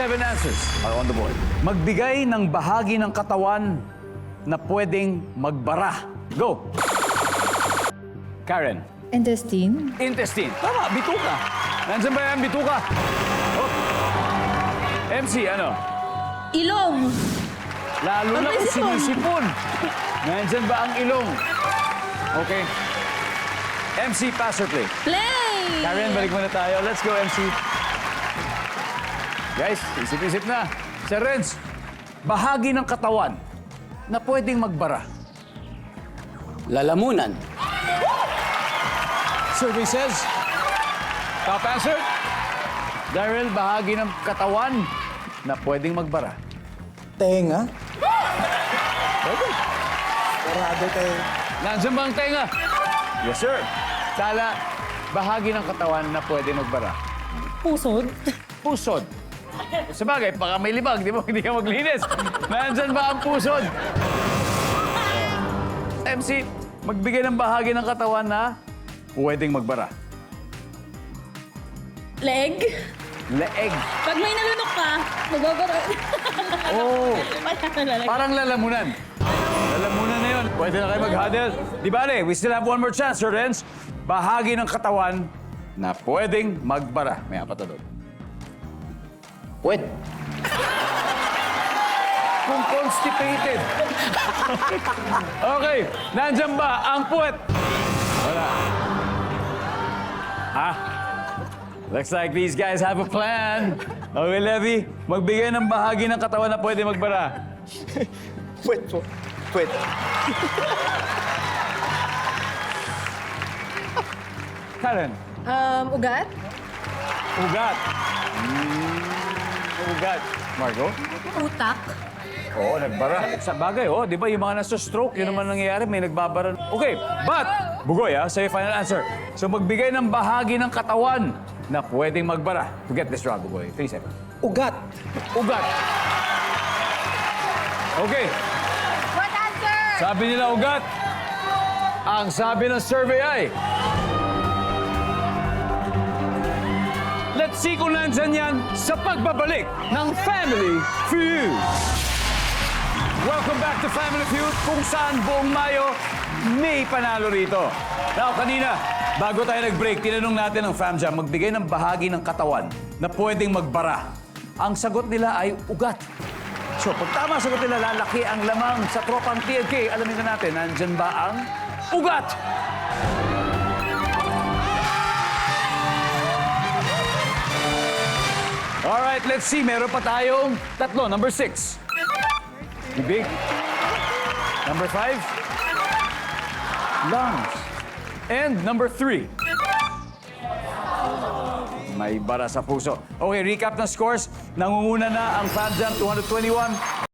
7 answers are on the board. Magbigay ng bahagi ng katawan na pwedeng magbara. Go! Karen. Intestine. Intestine. Tama, bituka. Nandiyan ba yan, bituka? Oh. MC, ano? Ilong. Lalo na kung sinisipon. Nandiyan ba ang ilong? Okay. MC, pass or play? Play! Karen, balik muna tayo. Let's go, MC. Guys, isip-isip na. Sir Renz, bahagi ng katawan na pwedeng magbara. Lalamunan. Survey says, top answer. Daryl, bahagi ng katawan na pwedeng magbara. Tenga. Pwede. Sarado tayo. Nandiyan ba ang tenga? Yes, sir. Tala, bahagi ng katawan na pwede magbara. Pusod. Pusod. Sabagay, baka may libag, di ba? Hindi ka maglinis. Nandyan ba ang pusod? MC, magbigay ng bahagi ng katawan na pwedeng magbara. Leg. Leeg. Pag may nalunok ka, magbabara. Oh, Parang parang lalamunan. Lalamunan na yun. Pwede na kayo mag-huddle. Di bale, we still have one more chance, Sir Renz. Bahagi ng katawan na pwedeng magbara. May apat na doon. Puwet. Kung constipated. Okay, nandyan ba ang puwet? Wala. Ha? Looks like these guys have a plan. Okay, Levy, magbigay ng bahagi ng katawan na pwede magbara. Puwet po. Puwet. Karen, Ugat. ugat. Ugat. Margo? Utak. Oo, nagbara. Sa bagay, di ba yung mga nasa stroke, yun naman nangyayari, may nagbabara. Okay, but, Bugoy, sa'yo final answer. So magbigay ng bahagi ng katawan na pwedeng magbara. To get this round, Bugoy. 3 seconds. Ugat. Ugat. Okay, What answer? sabi nila ugat. Ang sabi ng survey ay... Let's see kung nandyan yan sa pagbabalik ng Family Feud. Welcome back to Family Feud, kung saan buong Mayo may panalo rito. Now, kanina, bago tayo nag-break, tinanong natin ang Fam Jam, magbigay ng bahagi ng katawan na pwedeng magbara. Ang sagot nila ay ugat. So, pag tama ang sagot nila, lalaki ang lamang sa tropang TNK. Alamin na natin, nandyan ba ang ugat? Alright, let's see. Meron pa tayong tatlo. Number 6. Bibig. Number 5. Lungs. And number 3. May bara sa puso. Okay, recap ng scores. Nangunguna na ang Fam Jam 221.